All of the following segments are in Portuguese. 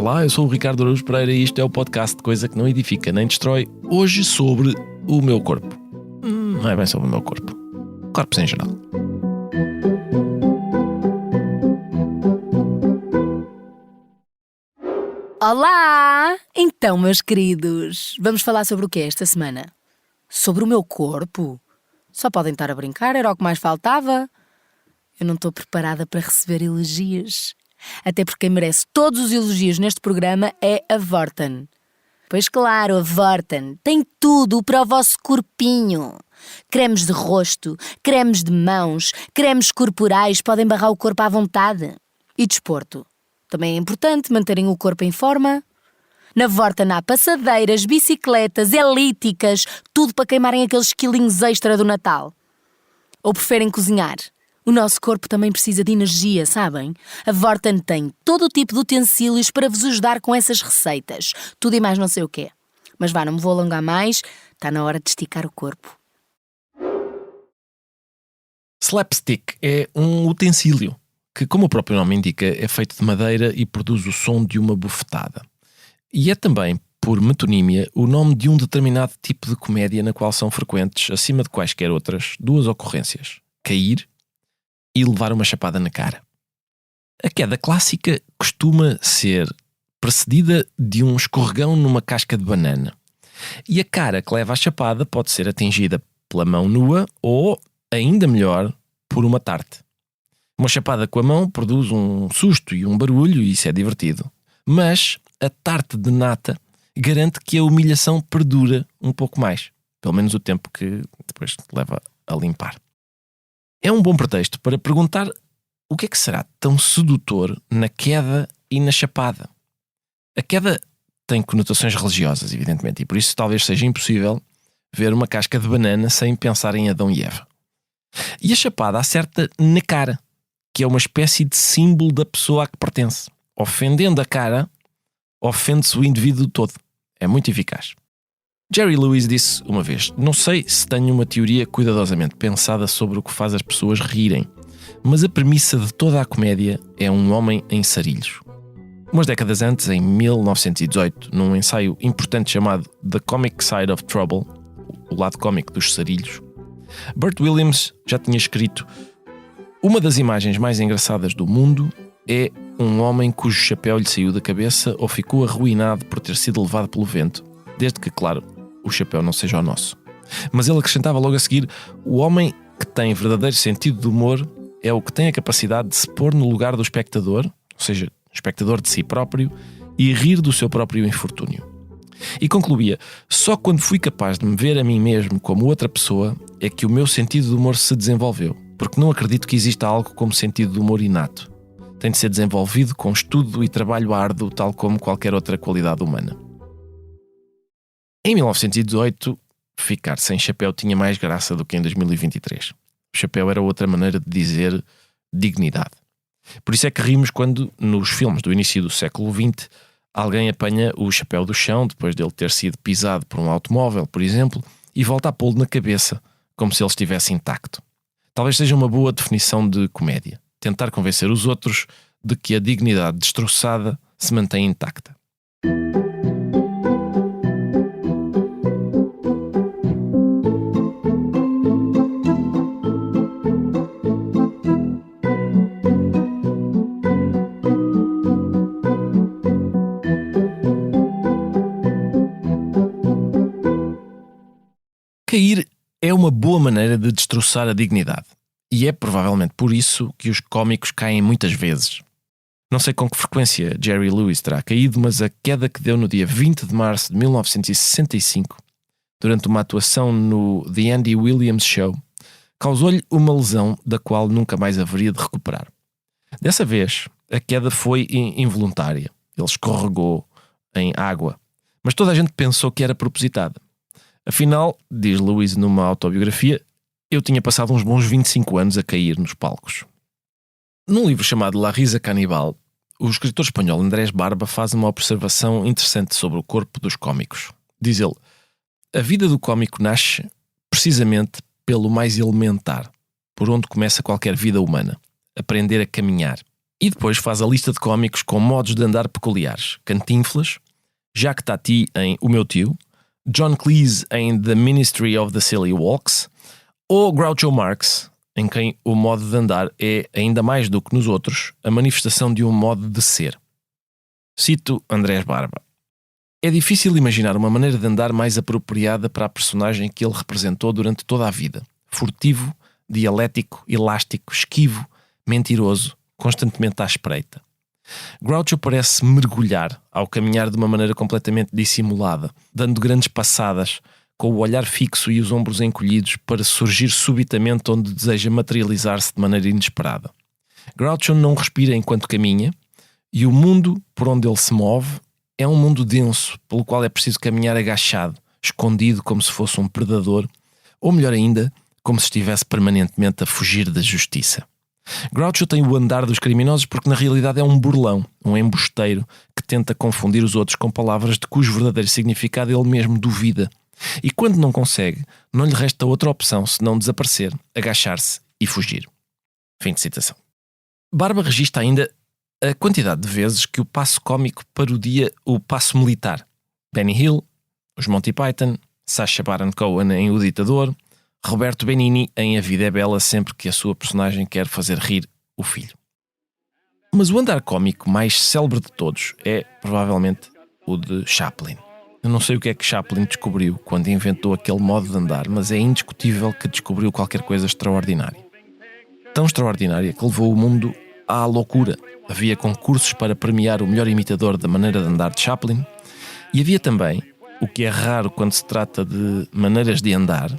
Olá, eu sou o Ricardo Araújo Pereira e isto é o podcast de Coisa que não edifica nem destrói. Hoje sobre o meu corpo. Não é bem sobre o meu corpo. Corpos em geral. Olá! Então, meus queridos, vamos falar sobre o que é esta semana? Sobre o meu corpo? Só podem estar a brincar, era o que mais faltava. Eu não estou preparada para receber elogios. Até porque quem merece todos os elogios neste programa é a Vorten. Pois claro, a Vorten tem tudo para o vosso corpinho. Cremes de rosto, cremes de mãos, cremes corporais, podem barrar o corpo à vontade. E desporto? Também é importante manterem o corpo em forma. Na Vorten há passadeiras, bicicletas, elípticas, tudo para queimarem aqueles quilinhos extra do Natal. Ou preferem cozinhar? O nosso corpo também precisa de energia, sabem? A Vorten tem todo o tipo de utensílios para vos ajudar com essas receitas. Tudo e mais não sei o quê. Mas vá, não me vou alongar mais, está na hora de esticar o corpo. Slapstick é um utensílio que, como o próprio nome indica, é feito de madeira e produz o som de uma bufetada. E é também, por metonímia, o nome de um determinado tipo de comédia na qual são frequentes, acima de quaisquer outras, duas ocorrências: cair e levar uma chapada na cara. A queda clássica costuma ser precedida de um escorregão numa casca de banana. E a cara que leva a chapada pode ser atingida pela mão nua ou, ainda melhor, por uma tarte. Uma chapada com a mão produz um susto e um barulho e isso é divertido. Mas a tarte de nata garante que a humilhação perdura um pouco mais. Pelo menos o tempo que depois leva a limpar. É um bom pretexto para perguntar o que é que será tão sedutor na queda e na chapada. A queda tem conotações religiosas, evidentemente, e por isso talvez seja impossível ver uma casca de banana sem pensar em Adão e Eva. E a chapada acerta na cara, que é uma espécie de símbolo da pessoa a que pertence. Ofendendo a cara, ofende-se o indivíduo todo. É muito eficaz. Jerry Lewis disse uma vez: não sei se tenho uma teoria cuidadosamente pensada sobre o que faz as pessoas rirem, mas a premissa de toda a comédia é um homem em sarilhos. Umas décadas antes, em 1918, num ensaio importante chamado The Comic Side of Trouble, o lado cómico dos sarilhos, Burt Williams já tinha escrito: uma das imagens mais engraçadas do mundo é um homem cujo chapéu lhe saiu da cabeça ou ficou arruinado por ter sido levado pelo vento, desde que, claro, o chapéu não seja o nosso. Mas ele acrescentava logo a seguir: o homem que tem verdadeiro sentido de humor é o que tem a capacidade de se pôr no lugar do espectador, ou seja, espectador de si próprio, e rir do seu próprio infortúnio. E concluía: só quando fui capaz de me ver a mim mesmo como outra pessoa é que o meu sentido de humor se desenvolveu, porque não acredito que exista algo como sentido de humor inato. Tem de ser desenvolvido com estudo e trabalho árduo, tal como qualquer outra qualidade humana. Em 1918, ficar sem chapéu tinha mais graça do que em 2023. O chapéu era outra maneira de dizer dignidade. Por isso é que rimos quando, nos filmes do início do século XX, alguém apanha o chapéu do chão, depois dele ter sido pisado por um automóvel, por exemplo, e volta a pô-lo na cabeça, como se ele estivesse intacto. Talvez seja uma boa definição de comédia: tentar convencer os outros de que a dignidade destroçada se mantém intacta. Cair é uma boa maneira de destroçar a dignidade. E é provavelmente por isso que os cómicos caem muitas vezes. Não sei com que frequência Jerry Lewis terá caído, mas a queda que deu no dia 20 de março de 1965, durante uma atuação no The Andy Williams Show, causou-lhe uma lesão da qual nunca mais haveria de recuperar. Dessa vez, a queda foi involuntária. Ele escorregou em água, mas toda a gente pensou que era propositada. Afinal, diz Lewis numa autobiografia, eu tinha passado uns bons 25 anos a cair nos palcos. Num livro chamado La Risa Canibal, o escritor espanhol Andrés Barba faz uma observação interessante sobre o corpo dos cómicos. Diz ele: a vida do cómico nasce precisamente pelo mais elementar, por onde começa qualquer vida humana: aprender a caminhar. E depois faz a lista de cómicos com modos de andar peculiares. Cantinflas, Jacques Tati em O Meu Tio, John Cleese em The Ministry of the Silly Walks, ou Groucho Marx, em quem o modo de andar é, ainda mais do que nos outros, a manifestação de um modo de ser. Cito Andrés Barba. É difícil imaginar uma maneira de andar mais apropriada para a personagem que ele representou durante toda a vida. Furtivo, dialético, elástico, esquivo, mentiroso, constantemente à espreita. Groucho parece mergulhar ao caminhar de uma maneira completamente dissimulada, dando grandes passadas, com o olhar fixo e os ombros encolhidos para surgir subitamente onde deseja materializar-se de maneira inesperada. Groucho não respira enquanto caminha, e o mundo por onde ele se move é um mundo denso, pelo qual é preciso caminhar agachado, escondido como se fosse um predador, ou melhor ainda, como se estivesse permanentemente a fugir da justiça. Groucho tem o andar dos criminosos porque na realidade é um burlão, um embusteiro que tenta confundir os outros com palavras de cujo verdadeiro significado ele mesmo duvida. E quando não consegue, não lhe resta outra opção senão desaparecer, agachar-se e fugir. Fim de citação. Barba registra ainda a quantidade de vezes que o passo cómico parodia o passo militar. Benny Hill, os Monty Python, Sacha Baron Cohen em O Ditador, Roberto Benigni em A Vida é Bela sempre que a sua personagem quer fazer rir o filho. Mas o andar cómico mais célebre de todos é, provavelmente, o de Chaplin. Eu não sei o que é que Chaplin descobriu quando inventou aquele modo de andar, mas é indiscutível que descobriu qualquer coisa extraordinária. Tão extraordinária que levou o mundo à loucura. Havia concursos para premiar o melhor imitador da maneira de andar de Chaplin e havia também, o que é raro quando se trata de maneiras de andar,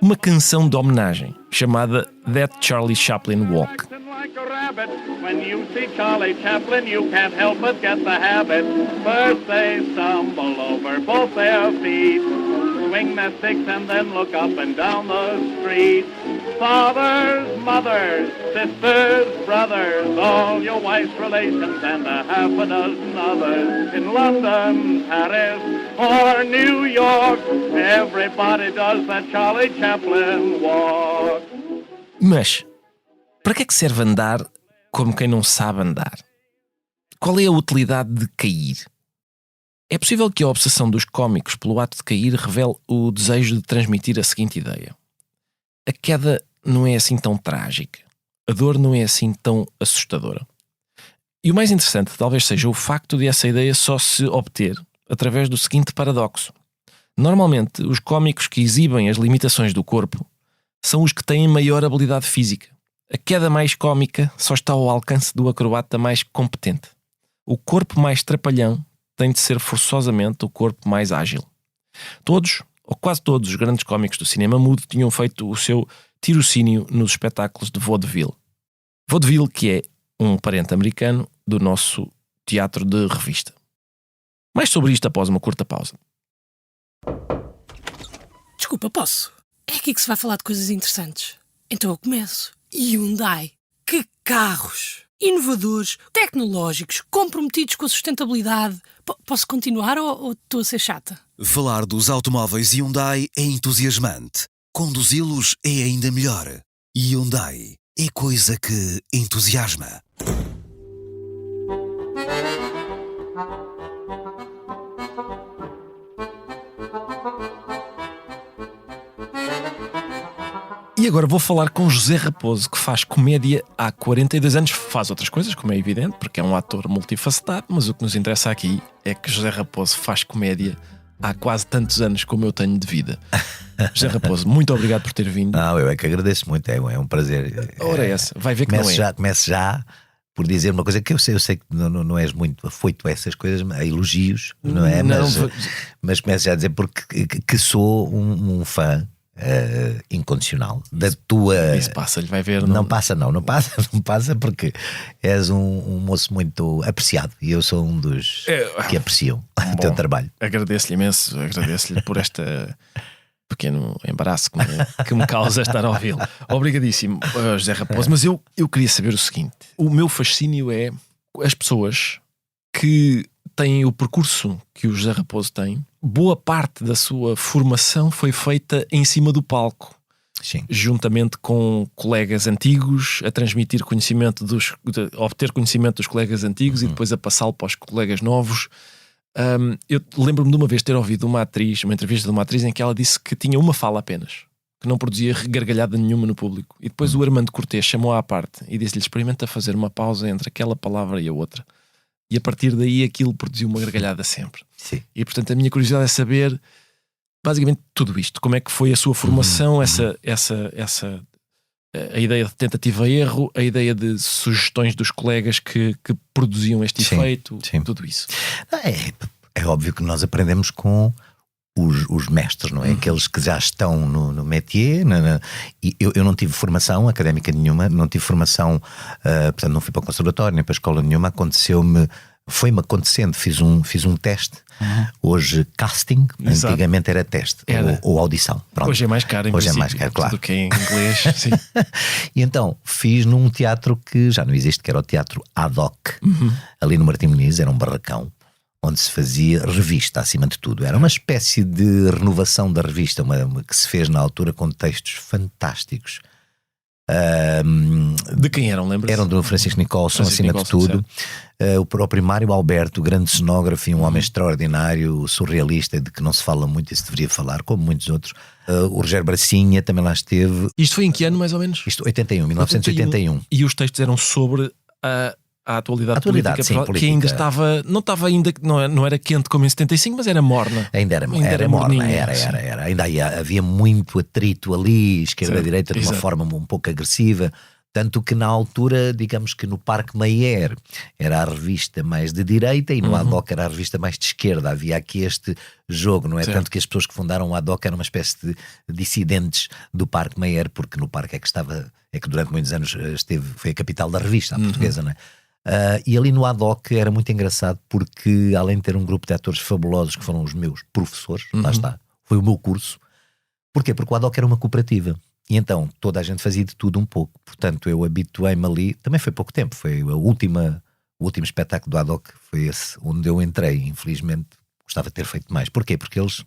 uma canção de homenagem chamada That Charlie Chaplin Walk. When you see Charlie Chaplin, you can't help but get the habit. First they stumble over both their feet, swing their sticks and then look up and down the street. Fathers, mothers, sisters, brothers, all your wife's relations and a half a dozen others. In London, Paris or New York, everybody does that Charlie Chaplin walk. Mas, para que é que serve andar como quem não sabe andar? Qual é a utilidade de cair? É possível que a obsessão dos cómicos pelo ato de cair revele o desejo de transmitir a seguinte ideia. A queda não é assim tão trágica. A dor não é assim tão assustadora. E o mais interessante talvez seja o facto de essa ideia só se obter através do seguinte paradoxo. Normalmente, os cómicos que exibem as limitações do corpo são os que têm maior habilidade física. A queda mais cómica só está ao alcance do acrobata mais competente. O corpo mais trapalhão tem de ser forçosamente o corpo mais ágil. Todos, ou quase todos os grandes cómicos do cinema mudo tinham feito o seu tirocínio nos espetáculos de vaudeville. Vaudeville, que é um parente americano do nosso teatro de revista. Mais sobre isto após uma curta pausa. Desculpa, posso? É aqui que se vai falar de coisas interessantes. Então eu começo. Hyundai. Que carros! Inovadores, tecnológicos, comprometidos com a sustentabilidade. Posso continuar ou estou a ser chata? Falar dos automóveis Hyundai é entusiasmante. Conduzi-los é ainda melhor. Hyundai é coisa que entusiasma. E agora vou falar com José Raposo, que faz comédia há 42 anos. Faz outras coisas, como é evidente, porque é um ator multifacetado, mas o que nos interessa aqui é que José Raposo faz comédia há quase tantos anos como eu tenho de vida. José Raposo, muito obrigado por ter vindo. Não, eu é que agradeço muito, é um prazer. Ora é essa, vai ver que não é. Comece já por dizer uma coisa que eu sei que não és muito afoito a essas coisas, a elogios, não é? Mas comece já a dizer porque que sou um fã incondicional da tua. Isso passa-lhe, vai ver. Não passa porque és um moço muito apreciado e eu sou um dos que apreciam o teu trabalho. Agradeço-lhe imenso, agradeço-lhe por este pequeno embaraço que me causa estar a ouvi-lo. Obrigadíssimo, José Raposo. Mas eu queria saber o seguinte: o meu fascínio é as pessoas que têm o percurso que o José Raposo tem. Boa parte da sua formação foi feita em cima do palco. juntamente com colegas antigos, a transmitir conhecimento a obter conhecimento dos colegas antigos e depois a passá-lo para os colegas novos. Eu lembro-me de uma vez ter ouvido uma entrevista de uma atriz em que ela disse que tinha uma fala apenas, que não produzia gargalhada nenhuma no público, e depois o Armando Cortês chamou-a à parte e disse-lhe: experimenta fazer uma pausa entre aquela palavra e a outra, e a partir daí aquilo produziu uma gargalhada sempre. Sim. E portanto a minha curiosidade é saber basicamente tudo isto, como é que foi a sua formação, a ideia de tentativa e erro, a ideia de sugestões dos colegas que produziam este efeito, tudo isso. É óbvio que nós aprendemos com os mestres, não é? Aqueles que já estão no métier. E eu não tive formação académica nenhuma, não tive formação, portanto não fui para o conservatório nem para a escola nenhuma. Foi-me acontecendo, fiz um teste. Hoje casting, Exato. Antigamente era teste ou audição. Pronto. Hoje é mais caro, hoje é mais caro, claro, do que em inglês. Sim. E então fiz num teatro que já não existe, que era o Teatro Ad Hoc, ali no Martim Moniz. Era um barracão onde se fazia revista, acima de tudo. Era uma espécie de renovação da revista, que se fez na altura com textos fantásticos. De quem eram, lembra-se? Eram do Francisco Nicolson, acima de tudo. O próprio Mário Alberto, grande cenógrafo, um homem extraordinário, surrealista, de que não se fala muito e se deveria falar, como muitos outros. O Rogério Bracinha também lá esteve. Isto foi em que ano, mais ou menos? 1981. E os textos eram sobre a atualidade política, sim, política, que ainda não era quente como em 75, mas era morna. Ainda era morna, ainda havia muito atrito ali, esquerda-direita, de uma forma um pouco agressiva. Tanto que na altura, digamos que no Parque Mayer era a revista mais de direita e no Ad Hoc era a revista mais de esquerda. Havia aqui este jogo, não é? Certo. Tanto que as pessoas que fundaram o Ad Hoc eram uma espécie de dissidentes do Parque Mayer, porque no Parque é que durante muitos anos foi a capital da revista, a portuguesa, não é? E ali no Ad Hoc era muito engraçado, porque além de ter um grupo de atores fabulosos que foram os meus professores, lá está, foi o meu curso. Porquê? Porque o Ad Hoc era uma cooperativa. E então toda a gente fazia de tudo um pouco. Portanto eu habituei-me ali. Também foi pouco tempo. Foi o último espetáculo do Ad Hoc. Foi esse onde eu entrei. Infelizmente gostava de ter feito mais. Porquê? Porque eles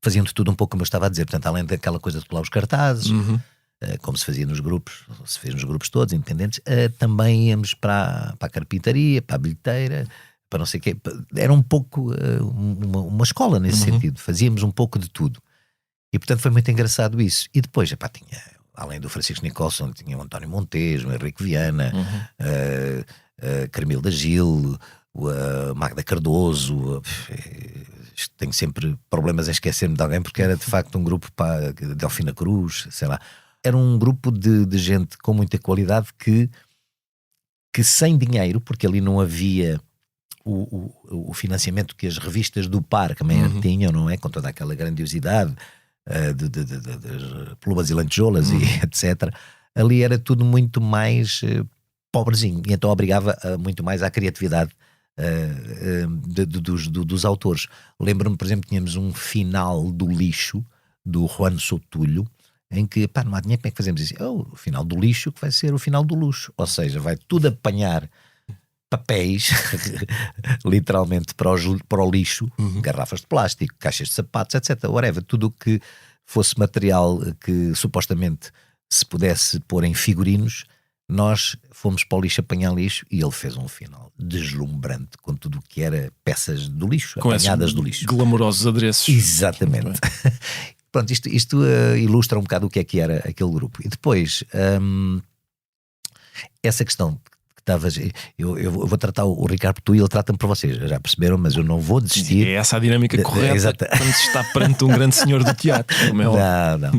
faziam de tudo um pouco, como eu estava a dizer. Portanto, além daquela coisa de colar os cartazes, como se fazia nos grupos, se fez nos grupos todos, independentes, também íamos para a carpintaria, para a bilheteira, para não sei o quê. Era um pouco uma escola nesse sentido. Fazíamos um pouco de tudo. E portanto foi muito engraçado isso. E depois, tinha, além do Francisco Nicolson, tinha o António Montes, o Henrique Viana, Carmilda Gil, Magda Cardoso. Tenho sempre problemas em esquecer-me de alguém, porque era de facto um grupo para Delfina Cruz, sei lá. Era um grupo de gente com muita qualidade que sem dinheiro, porque ali não havia o financiamento que as revistas do Parque também tinham, não é? Com toda aquela grandiosidade de plumas e lantejoulas e etc. Ali era tudo muito mais pobrezinho, e então obrigava muito mais à criatividade dos autores. Lembro-me, por exemplo, tínhamos um final do lixo do Juan Sotulho, em que não há dinheiro, como é que fazemos isso? O final do lixo que vai ser o final do luxo, ou seja, vai tudo apanhar papéis literalmente para o lixo, garrafas de plástico, caixas de sapatos, etc, whatever, tudo o que fosse material que supostamente se pudesse pôr em figurinos. Nós fomos para o lixo apanhar lixo e ele fez um final deslumbrante com tudo o que era peças do lixo, com apanhadas do lixo, glamourosos adereços. Exatamente. Pronto, isto ilustra um bocado o que era aquele grupo. E depois essa questão que estavas, eu vou tratar o Ricardo por tu e ele trata-me por vocês, já perceberam, mas eu não vou desistir. É essa a dinâmica correta quando se está perante um grande senhor do teatro. Como é não.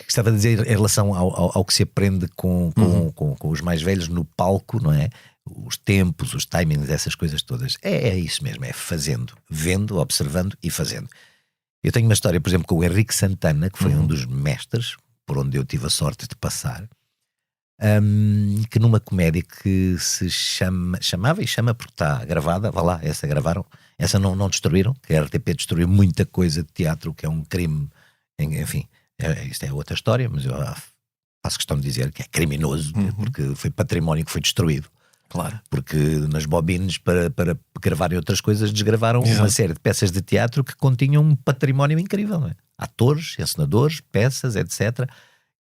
Estava a dizer em relação ao que se aprende com os mais velhos no palco, não é? Os tempos, os timings, essas coisas todas. É isso mesmo, é fazendo, vendo, observando e fazendo. Eu tenho uma história, por exemplo, com o Henrique Santana, que foi um dos mestres por onde eu tive a sorte de passar, que numa comédia que se chamava e chama porque está gravada, vá lá, essa gravaram, essa não destruíram, que a RTP destruiu muita coisa de teatro, que é um crime, enfim, isto é outra história, mas eu faço questão de dizer que é criminoso, porque foi património que foi destruído. Claro. Porque nas bobines para gravarem outras coisas desgravaram uma série de peças de teatro que continham um património incrível, não é? atores, encenadores, peças, etc.,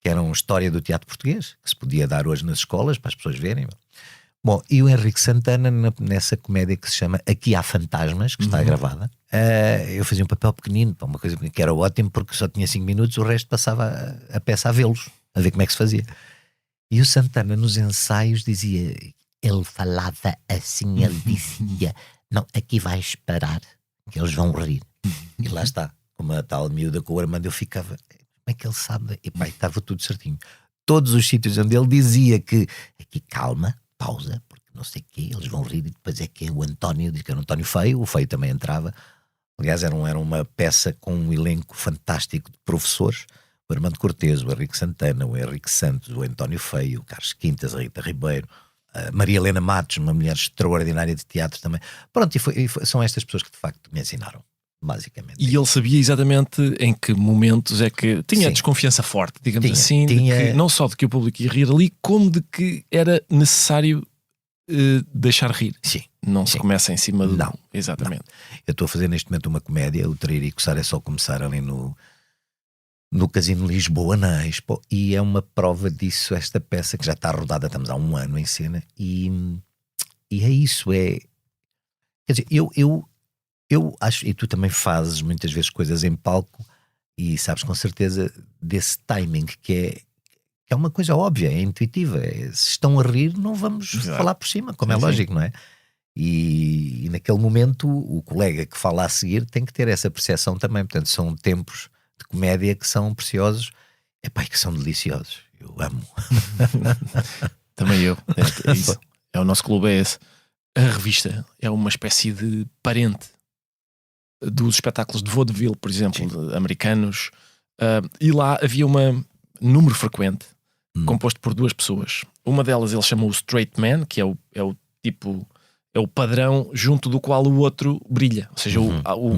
que eram história do teatro português, que se podia dar hoje nas escolas para as pessoas verem. Bom, e o Henrique Santana, nessa comédia que se chama Aqui Há Fantasmas, que está gravada, eu fazia um papel pequenino, uma coisa que era ótimo, porque só tinha 5 minutos, o resto passava a peça a vê-los, a ver como é que se fazia. E o Santana, nos ensaios, dizia, ele falava assim, ele dizia, não, aqui vais parar, que eles vão rir. E lá está, como a tal miúda com o Armando, eu ficava, como é que ele sabe? E pá, estava tudo certinho. Todos os sítios onde ele dizia que, aqui calma, pausa, porque não sei o quê, eles vão rir, e depois é que o António, diz que era o António Feio, o Feio também entrava. Aliás, era uma peça com um elenco fantástico de professores, o Armando Cortês, o Henrique Santana, o Henrique Santos, o António Feio, o Carlos Quintas, a Rita Ribeiro, a Maria Helena Matos, uma mulher extraordinária de teatro também. Pronto, são estas pessoas que de facto me ensinaram, basicamente. E ele sabia exatamente em que momentos é que tinha desconfiança forte, digamos assim, de que, não só de que o público ia rir ali, como de que era necessário deixar rir. Sim. Não se começa em cima do... Não. Exatamente. Não. Eu estou a fazer neste momento uma comédia, o Trair e Coçar é só começar ali no Casino Lisboa, na Expo, e é uma prova disso, esta peça que já está rodada, estamos há 1 ano em cena, e é isso, quer dizer, eu acho, e tu também fazes muitas vezes coisas em palco, e sabes com certeza desse timing, que é uma coisa óbvia, é intuitiva, se estão a rir não vamos falar por cima, como é lógico, não é? E naquele momento o colega que fala a seguir tem que ter essa percepção também, portanto são tempos de comédia que são preciosos, e que são deliciosos, eu amo. Também eu, é isso. É o nosso clube, é esse. A revista é uma espécie de parente dos espetáculos de vaudeville, por exemplo, americanos, e lá havia um número frequente composto por 2 pessoas. Uma delas ele chamou o straight man, que é o tipo, é o padrão junto do qual o outro brilha, ou seja,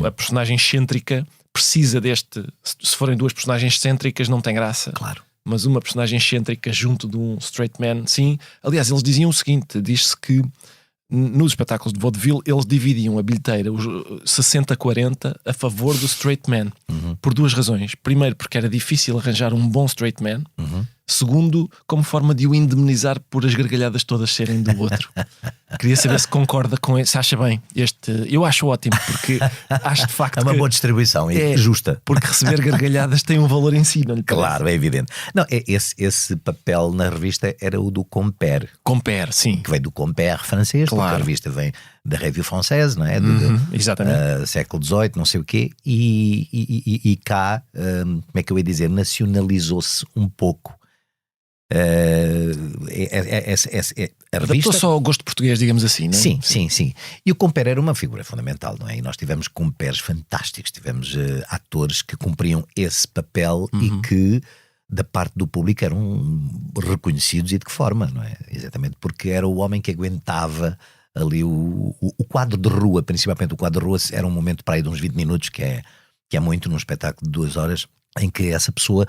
a personagem excêntrica precisa deste. Se forem 2 personagens excêntricas não tem graça, claro, mas uma personagem excêntrica junto de um straight man, sim. Aliás, eles diziam o seguinte, diz-se que nos espetáculos de vaudeville eles dividiam a bilheteira 60-40 a favor do straight man, por 2 razões. Primeiro, porque era difícil arranjar um bom straight man. Segundo, como forma de o indemnizar por as gargalhadas todas serem do outro. Queria saber se concorda com isso, se acha bem. Eu acho ótimo, porque acho de facto é uma boa distribuição e justa. Porque receber gargalhadas tem um valor em si, não lhe parece? Claro, é evidente. Não, esse papel na revista era o do compère. Compère, sim. Que vem do compère francês, claro. Porque a revista vem da Revue Française, não é? Exatamente. Século XVIII, não sei o quê. E cá, como é que eu ia dizer, nacionalizou-se um pouco. A revista só ao gosto português, digamos assim, não é? Sim. E o compère era uma figura fundamental, não é? E nós tivemos compères fantásticos, tivemos atores que cumpriam esse papel e que da parte do público eram reconhecidos, e de que forma, não é? Exatamente, porque era o homem que aguentava ali o quadro de rua, principalmente o quadro de rua era um momento para aí de uns 20 minutos, que é muito num espetáculo de 2 horas, em que essa pessoa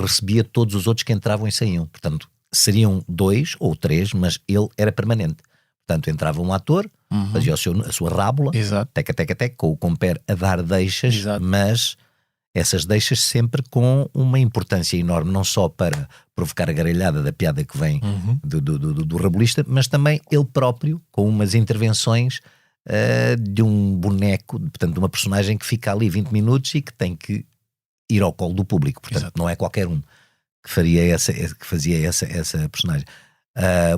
recebia todos os outros que entravam e saíam. Portanto, seriam 2 ou 3, mas ele era permanente. Portanto, entrava um ator, fazia a sua rábula, teca, com o compère a dar deixas, mas essas deixas sempre com uma importância enorme, não só para provocar a gargalhada da piada que vem do rabulista, mas também ele próprio, com umas intervenções de um boneco, portanto, de uma personagem que fica ali 20 minutos e que tem que ir ao colo do público, portanto não é qualquer um que fazia essa personagem.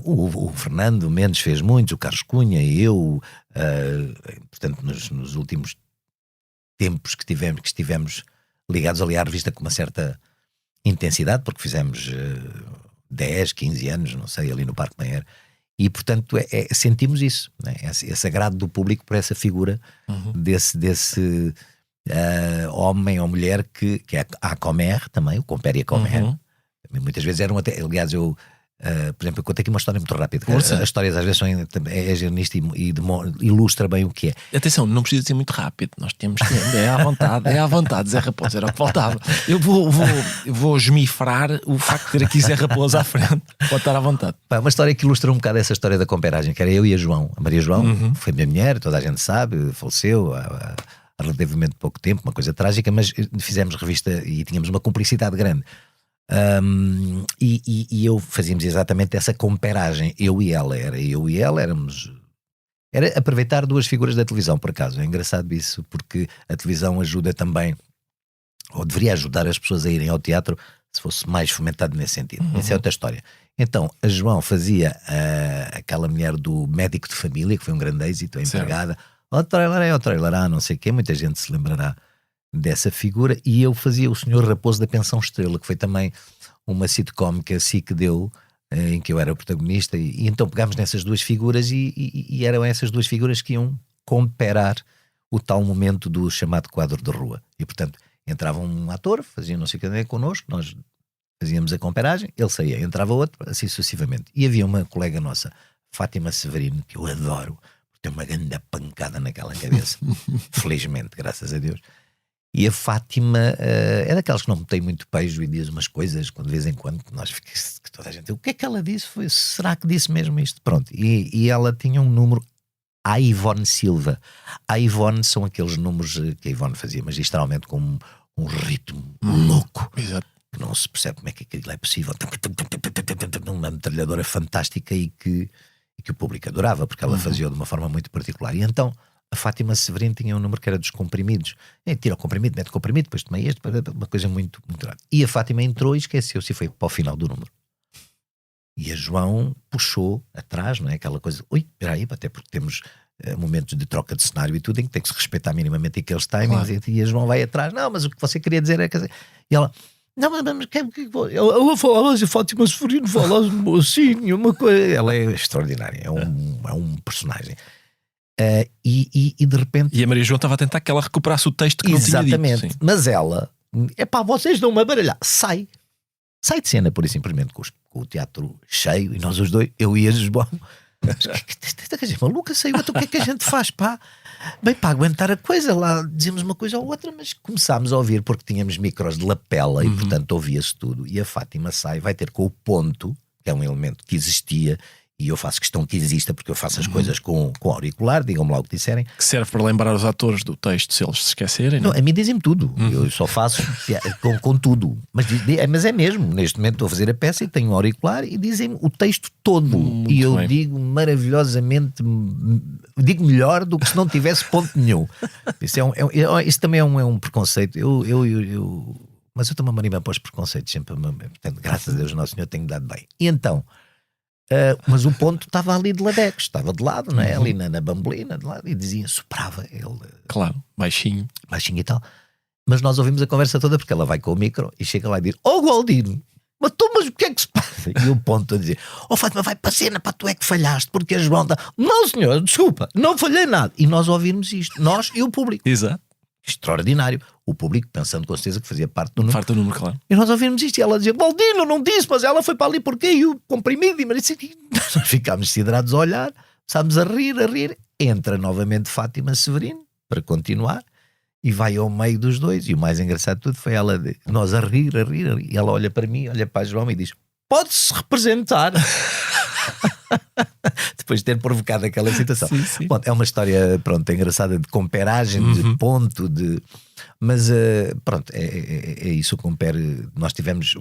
O Fernando Mendes fez muitos, o Carlos Cunha e eu, portanto nos últimos tempos que estivemos ligados ali à revista com uma certa intensidade, porque fizemos 10, 15 anos, não sei, ali no Parque Mayer, e portanto sentimos isso, né? Esse agrado do público por essa figura desse homem ou mulher que é a comédia também, o compère e a comédia. Muitas vezes eram até, aliás, por exemplo, eu contei aqui uma história muito rápida. As histórias às vezes são jornalista e ilustra bem o que é. Atenção, não precisa ser muito rápido, nós temos tempo, é à vontade, Zé Raposo, era o que faltava. Eu vou esmifrar o facto de ter aqui Zé Raposo à frente, pode estar à vontade. Uma história que ilustra um bocado essa história da comperagem, que era eu e a João. A Maria João foi minha mulher, toda a gente sabe, faleceu há relativamente pouco tempo, uma coisa trágica, mas fizemos revista e tínhamos uma cumplicidade grande. E eu fazíamos exatamente essa comparagem, eu e ela, era aproveitar duas figuras da televisão, por acaso. É engraçado isso, porque a televisão ajuda também, ou deveria ajudar as pessoas a irem ao teatro, se fosse mais fomentado nesse sentido. Essa é outra história. Então, a João fazia aquela mulher do Médico de Família, que foi um grande êxito, a empregada, o trailer, não sei o quê, muita gente se lembrará dessa figura, e eu fazia o Senhor Raposo da Pensão Estrela, que foi também uma sitcom que a SIC deu, em que eu era o protagonista, e então pegámos nessas duas figuras e eram essas duas figuras que iam comparar o tal momento do chamado quadro de rua. E portanto, entrava um ator, fazia não sei o que connosco, nós fazíamos a comparagem, ele saía, entrava outro, assim sucessivamente. E havia uma colega nossa, Fátima Severino, que eu adoro, porque tem uma grande pancada naquela cabeça, felizmente, graças a Deus. E a Fátima é daquelas que não tem muito pejo e diz umas coisas de vez em quando que nós ficamos, que toda a gente, o que é que ela disse? Será que disse mesmo isto? Pronto, e ela tinha um número, a Ivone Silva. A Ivone são aqueles números que a Ivone fazia magistralmente com um ritmo louco. Exato. Que não se percebe como é que aquilo é possível. Uma metralhadora fantástica e que o público adorava, porque ela fazia de uma forma muito particular. E então a Fátima Severino tinha um número que era dos comprimidos. Tira o comprimido, mete o comprimido, depois tomei este, uma coisa muito, muito rara. E a Fátima entrou e esqueceu-se e foi para o final do número. E a João puxou atrás, não é? Aquela coisa, espera aí, até porque temos momentos de troca de cenário e tudo, em que tem que se respeitar minimamente aqueles timings, claro. E a João vai atrás, não, mas o que você queria dizer é que... E ela... Não, mas ela fala, a Fátima Severino fala assim, uma coisa. Ela é extraordinária, é um personagem. E de repente. E a Maria João estava a tentar que ela recuperasse o texto que exatamente, não tinha dito. Sim. Mas ela, vocês dão-me a baralhar. Sai de cena, por e simplesmente, com o teatro cheio, e nós os dois, eu e a João. Esta gente maluca saiu, então o que é que a gente faz, pá? Bem, para aguentar a coisa, lá dizemos uma coisa ou outra, mas começámos a ouvir porque tínhamos micros de lapela e portanto ouvia-se tudo. E a Fátima vai ter com o ponto, que é um elemento que existia, e eu faço questão que exista porque eu faço as coisas com auricular, digam-me lá o que disserem. Que serve para lembrar os atores do texto se eles se esquecerem. Não, a mim dizem-me tudo, eu só faço com tudo. Mas é mesmo, neste momento estou a fazer a peça e tenho um auricular e dizem-me o texto todo. Muito e eu bem. Digo maravilhosamente, digo melhor do que se não tivesse ponto nenhum. Isso também é um preconceito. Mas eu estou-me a marimbar para os preconceitos sempre. Portanto, graças a Deus, Nosso Senhor tem-me dado bem. E então... mas o ponto estava ali de ladex, estava de lado, não é? Ali na bambolina, de lado, e dizia, soprava ele. Claro, baixinho e tal. Mas nós ouvimos a conversa toda porque ela vai com o micro e chega lá e diz: Gualdino, mas o que é que se passa? E o ponto a dizer: Fátima, vai para a cena, pá, tu é que falhaste, porque a João não, senhor, desculpa, não falhei nada. E nós ouvimos isto, nós e o público. Exato. Extraordinário. O público pensando com certeza que fazia parte do número. Parte do número, claro. E nós ouvimos isto e ela dizia: Gualdino, não disse, mas ela foi para ali porque e o comprimido. E nós ficámos siderados a olhar, começámos a rir. Entra novamente Fátima Severino para continuar e vai ao meio dos dois. E o mais engraçado de tudo foi nós a rir. E ela olha para mim, olha para a João e diz: pode-se representar. Depois de ter provocado aquela situação. Sim. Bom, é uma história, pronto, engraçada de comparagem, de ponto, mas pronto, é isso o compare. Nós tivemos.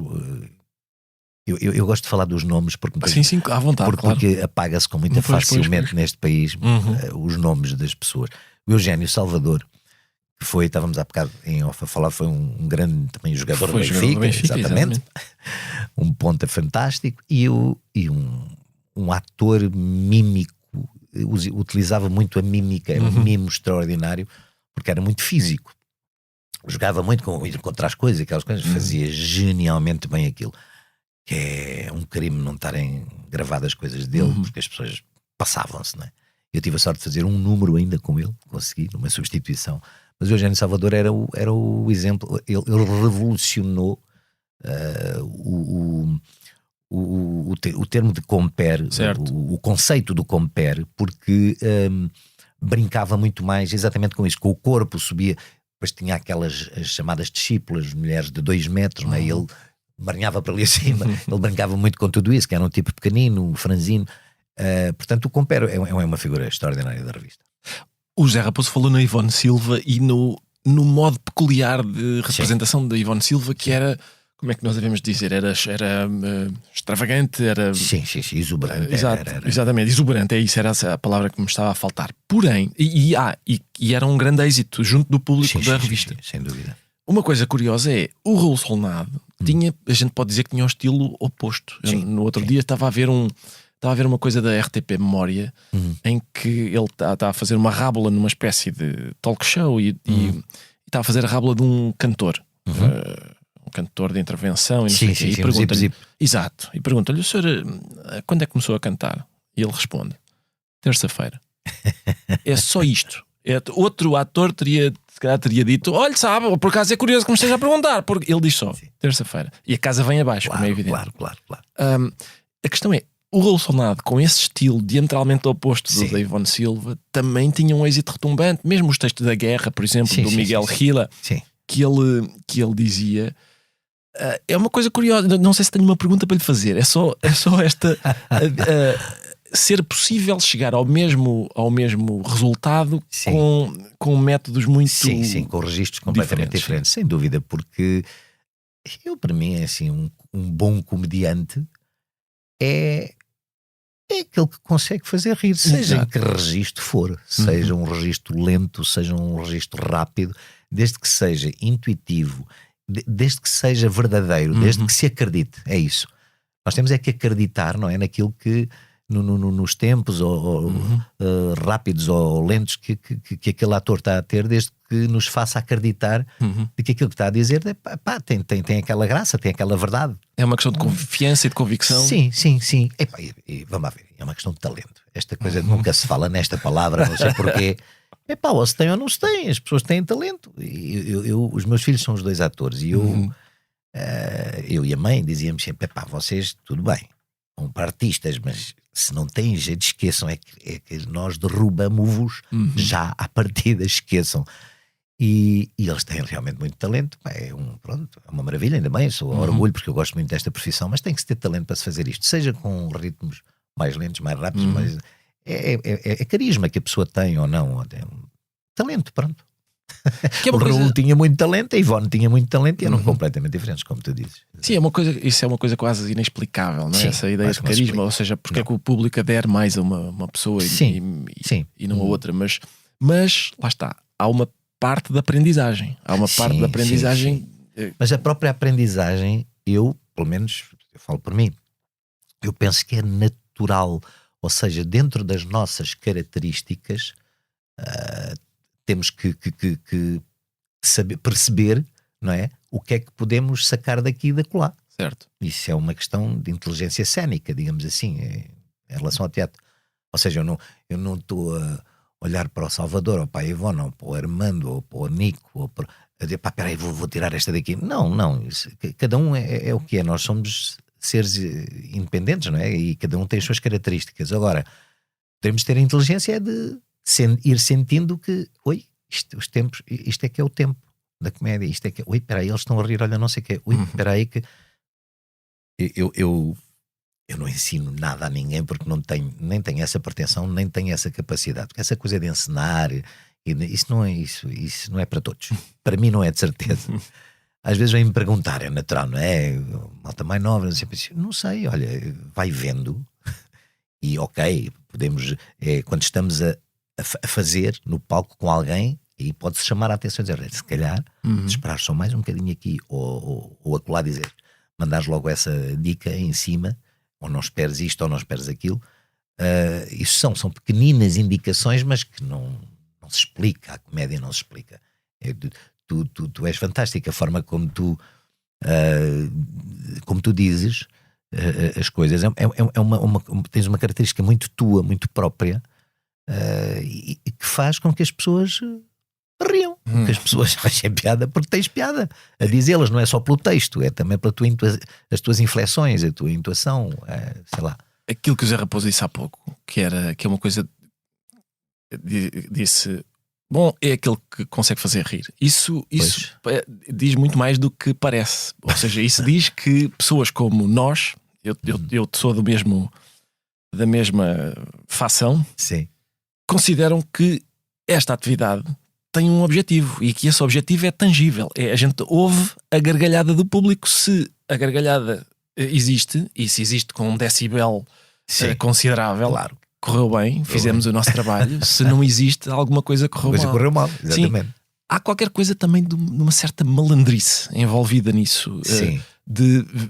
Eu gosto de falar dos nomes porque sim, à vontade, porque claro. Apaga-se com muita facilmente neste país os nomes das pessoas. O Eugénio Salvador, que estávamos há bocado em off a falar, foi um grande também jogador do Benfica, exatamente. Um ponta fantástico e um ator mímico, utilizava muito a mímica, era um mimo extraordinário, porque era muito físico, jogava muito contra as coisas, aquelas coisas, fazia genialmente bem aquilo, que é um crime não estarem gravadas as coisas dele, porque as pessoas passavam-se, não é? Eu tive a sorte de fazer um número ainda com ele, consegui, numa substituição, mas o Eugénio Salvador era o exemplo, ele revolucionou o termo de compare, o conceito do compare, porque brincava muito mais exatamente com isso, com o corpo, subia, depois tinha aquelas as chamadas discípulas, mulheres de 2 metros, né? Ele marinhava para ali acima, ele brincava muito com tudo isso, que era um tipo pequenino, franzino, portanto o compare é uma figura extraordinária da revista. O Zé Raposo falou na Ivone Silva e no modo peculiar de representação da Ivone Silva, que era, como é que nós devemos dizer, era extravagante, era... Sim, exuberante. Exatamente, exuberante, é isso, era a palavra que me estava a faltar. Porém, e era um grande êxito junto do público da revista. Sim, sem dúvida. Uma coisa curiosa é, o Raul Solnado tinha, a gente pode dizer que tinha um estilo oposto. No outro dia estava a ver uma coisa da RTP Memória em que ele está a fazer uma rábula numa espécie de talk show e está a fazer a rábula de um cantor. Um cantor de intervenção e não sei o quê. E pergunta-lhe, exato, e pergunta-lhe: o senhor quando é que começou a cantar? E ele responde: terça-feira. É só isto. Outro ator se calhar teria dito: olha, sabe, por acaso é curioso que me esteja a perguntar, porque ele diz só terça-feira. E a casa vem abaixo, como é evidente. Claro. A questão é, o Raul Solnado, com esse estilo diametralmente oposto do da Ivone Silva, também tinha um êxito retumbante. Mesmo os textos da guerra, por exemplo, do Miguel Gila, que ele dizia. É uma coisa curiosa, não sei se tenho uma pergunta para lhe fazer. É só esta. Ser possível chegar ao mesmo resultado com métodos muito... Sim, com registros completamente diferentes, sem dúvida, porque para mim é assim, um bom comediante é aquele que consegue fazer rir, seja em que registro for, seja um registro lento, seja um registro rápido, desde que seja intuitivo, desde que seja verdadeiro, desde que se acredite, é isso. Nós temos é que acreditar, não é, naquilo que nos tempos rápidos ou lentos que aquele ator está a ter, desde que nos faça acreditar de que aquilo que está a dizer tem aquela graça, tem aquela verdade. É uma questão de confiança e de convicção. Sim. E vamos lá ver, é uma questão de talento. Esta coisa nunca se fala nesta palavra, não sei porquê. Ou se tem ou não se tem, as pessoas têm talento. Os meus filhos são os 2 atores e eu e a mãe dizíamos sempre: vocês, tudo bem, são artistas, mas se não têm jeito, esqueçam, é que nós derrubamos-vos já à partida, esqueçam. E eles têm realmente muito talento, é uma maravilha, ainda bem, sou orgulho porque eu gosto muito desta profissão, mas tem que se ter talento para se fazer isto, seja com ritmos mais lentos, mais rápidos, mas é carisma que a pessoa tem ou não, talento, pronto. Que é uma Raul tinha muito talento, a Ivone tinha muito talento e eram completamente diferentes, como tu dizes. Sim, isso é uma coisa quase inexplicável, não é? Essa ideia de carisma, ou seja, porque é que o público adere mais a uma pessoa e não a outra, mas lá está, há uma parte da aprendizagem, Mas a própria aprendizagem, pelo menos, eu falo por mim, eu penso que é natural, ou seja, dentro das nossas características, temos que saber perceber, não é, o que é que podemos sacar daqui e da acolá. Certo. Isso é uma questão de inteligência cénica, digamos assim, em relação ao teatro. Ou seja, eu não estou a olhar para o Salvador, ou para a Ivone, ou para o Armando, ou para o Nico, ou para... a dizer, peraí, vou tirar esta daqui. Não, cada um é o que é. Nós somos seres independentes, não é? E cada um tem as suas características. Agora, temos de ter a inteligência de ir sentindo que, os tempos, isto é que é o tempo da comédia, isto é que, peraí, eles estão a rir, olha, não sei o quê, peraí que eu não ensino nada a ninguém porque nem tenho essa pretensão, nem tenho essa capacidade, porque essa coisa de ensinar, isso não é para todos, para mim não é de certeza. Às vezes vem-me perguntar, é natural, não é? Malta mais nova, não sei, olha, vai vendo e podemos, quando estamos a fazer no palco com alguém, e pode-se chamar a atenção e dizer, se calhar, esperar só mais um bocadinho aqui, ou acolá dizer, mandares logo essa dica em cima, ou não esperes isto, ou não esperes aquilo. Isso são pequeninas indicações, mas que não se explica, a comédia não se explica. Tu és fantástica, a forma como tu dizes as coisas, tens uma característica muito tua, muito própria, e que faz com que as pessoas riam, que as pessoas achem piada, porque tens piada a dizê-las, não é só pelo texto, é também pela as tuas inflexões, a tua intuação, sei lá. Aquilo que o Zé Raposo disse há pouco, que é uma coisa, disse, bom, é aquele que consegue fazer rir. Isso diz muito mais do que parece, ou seja, isso diz que pessoas como nós, eu sou da mesma facção, sim, consideram que esta atividade tem um objetivo e que esse objetivo é tangível. A gente ouve a gargalhada do público. Se a gargalhada existe, e se existe com um decibel considerável, claro, correu bem, fizemos o nosso trabalho. Se não existe, alguma coisa correu mal. Correu mal, exatamente. Sim. Há qualquer coisa também de uma certa malandrice envolvida nisso. Sim.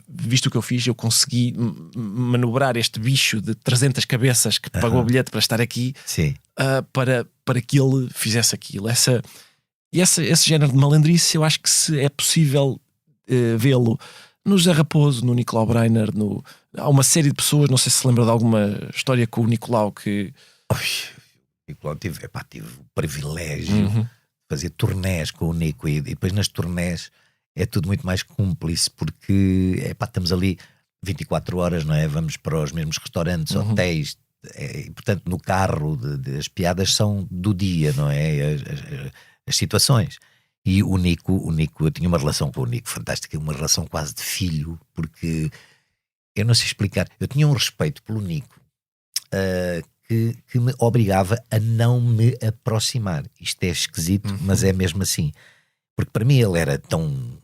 Visto o que eu fiz, eu consegui manobrar este bicho de 300 cabeças que pagou o bilhete para estar aqui, para que ele fizesse aquilo. Esse género de malandrice, eu acho que se é possível vê-lo no José Raposo, no Nicolau Breiner, há uma série de pessoas, não sei se lembra de alguma história com o Nicolau que... Nicolau tive o privilégio de fazer turnés com o Nico, e depois nas turnés é tudo muito mais cúmplice, porque estamos ali 24 horas, não é? Vamos para os mesmos restaurantes, hotéis, e, portanto no carro as piadas são do dia, não é? As situações. E o Nico, eu tinha uma relação com o Nico fantástica, uma relação quase de filho, porque eu não sei explicar, eu tinha um respeito pelo Nico que me obrigava a não me aproximar. Isto é esquisito, mas é mesmo assim, porque para mim ele era tão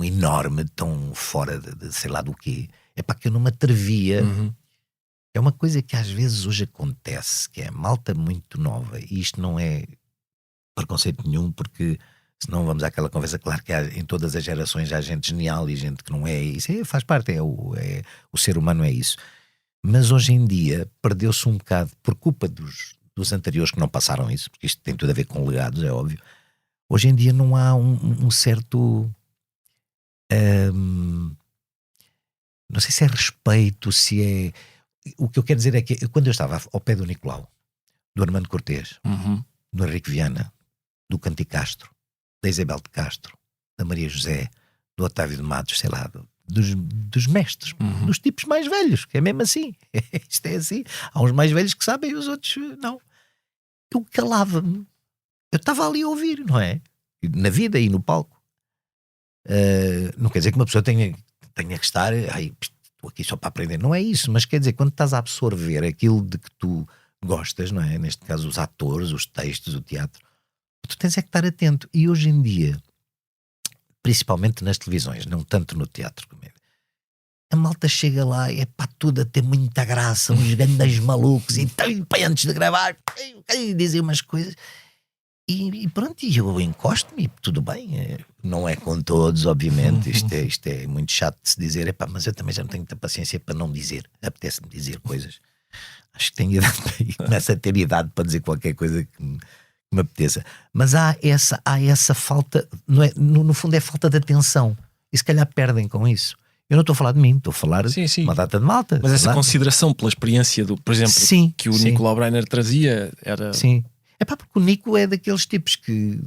enorme, tão fora de sei lá do quê, que eu não me atrevia. É uma coisa que às vezes hoje acontece, que é malta muito nova, e isto não é preconceito nenhum, porque senão vamos àquela conversa. Claro que em todas as gerações há gente genial e gente que não é, isso faz parte, o ser humano é isso, mas hoje em dia perdeu-se um bocado, por culpa dos anteriores que não passaram isso, porque isto tem tudo a ver com legados, é óbvio. Hoje em dia não há um certo não sei se é respeito, se é... O que eu quero dizer é que quando eu estava ao pé do Nicolau, do Armando Cortês, do Henrique Viana, do Canti Castro, da Isabel de Castro, da Maria José, do Otávio de Matos, sei lá, dos mestres, dos tipos mais velhos, que é mesmo assim. Isto é assim. Há uns mais velhos que sabem e os outros não. Eu calava-me. Eu estava ali a ouvir, não é? Na vida e no palco. Não quer dizer que uma pessoa tenha que estar, estou aqui só para aprender. Não é isso, mas quer dizer, quando estás a absorver aquilo de que tu gostas, não é? Neste caso os atores, os textos, o teatro, tu tens é que estar atento. E hoje em dia, principalmente nas televisões, não tanto no teatro, a malta chega lá e é para tudo a ter muita graça, uns grandes malucos, e antes de gravar dizem umas coisas, e pronto, e eu encosto-me, tudo bem, não é com todos, obviamente. Isto é muito chato de se dizer, mas eu também já não tenho muita paciência para não dizer, apetece-me dizer coisas. Acho que tenho idade para começo a ter idade para dizer qualquer coisa que me apeteça. Mas há essa falta, não é, no fundo é falta de atenção. E se calhar perdem com isso. Eu não estou a falar de mim, estou a falar de uma data de malta. Mas essa consideração pela experiência por exemplo, que o Nicolau Breiner trazia era... Sim. Porque o Nico é daqueles tipos que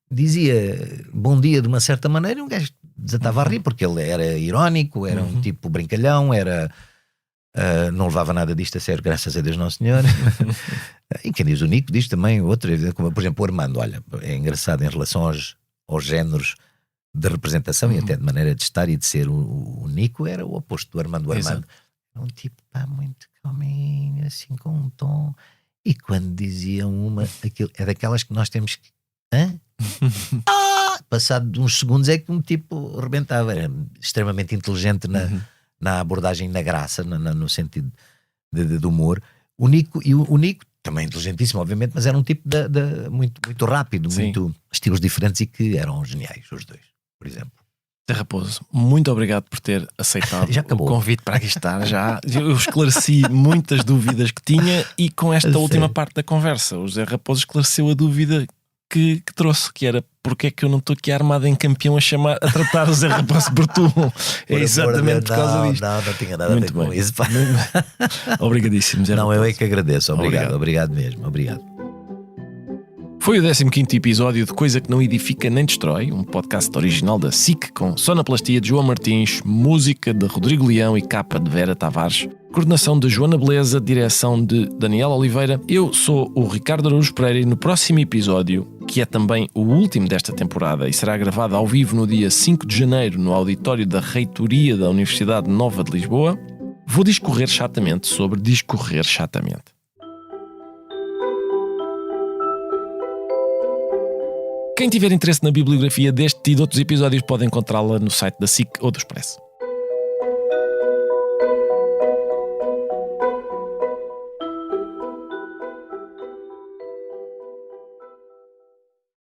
dizia bom dia de uma certa maneira e um gajo desatava a rir, porque ele era irónico, era um tipo brincalhão, não levava nada disto a sério, graças a Deus, não senhor. E quem diz o Nico diz também outra, como por exemplo o Armando. Olha, é engraçado em relação aos géneros de representação e até de maneira de estar e de ser. O Nico era o oposto do Armando. O Armando era um tipo muito calminho, assim, com um tom, e quando diziam aquilo, é daquelas que nós temos que passado de uns segundos é que um tipo rebentava. Era extremamente inteligente na abordagem, na graça, no sentido de humor. O Nico também inteligentíssimo, obviamente, mas era um tipo muito, muito rápido, muito estilos diferentes, e que eram geniais os dois, por exemplo. Zé Raposo, muito obrigado por ter aceitado o convite para aqui estar. Eu esclareci muitas dúvidas que tinha, e com esta última parte da conversa o Zé Raposo esclareceu a dúvida que trouxe, que era porque é que eu não estou aqui armado em campeão a tratar o Zé Raposo por tu. É exatamente por causa disto. Não tinha nada a ver com isso. Obrigadíssimo, Zé Raposo. Eu é que agradeço. Obrigado mesmo. Obrigado. Foi o 15º episódio de Coisa que Não Edifica Nem Destrói, um podcast original da SIC, com sonoplastia de João Martins, música de Rodrigo Leão e capa de Vera Tavares, coordenação de Joana Beleza, direção de Daniel Oliveira. Eu sou o Ricardo Araújo Pereira, e no próximo episódio, que é também o último desta temporada e será gravado ao vivo no dia 5 de janeiro no auditório da Reitoria da Universidade Nova de Lisboa, vou discorrer chatamente sobre discorrer chatamente. Quem tiver interesse na bibliografia deste e de outros episódios pode encontrá-la no site da SIC ou do Expresso.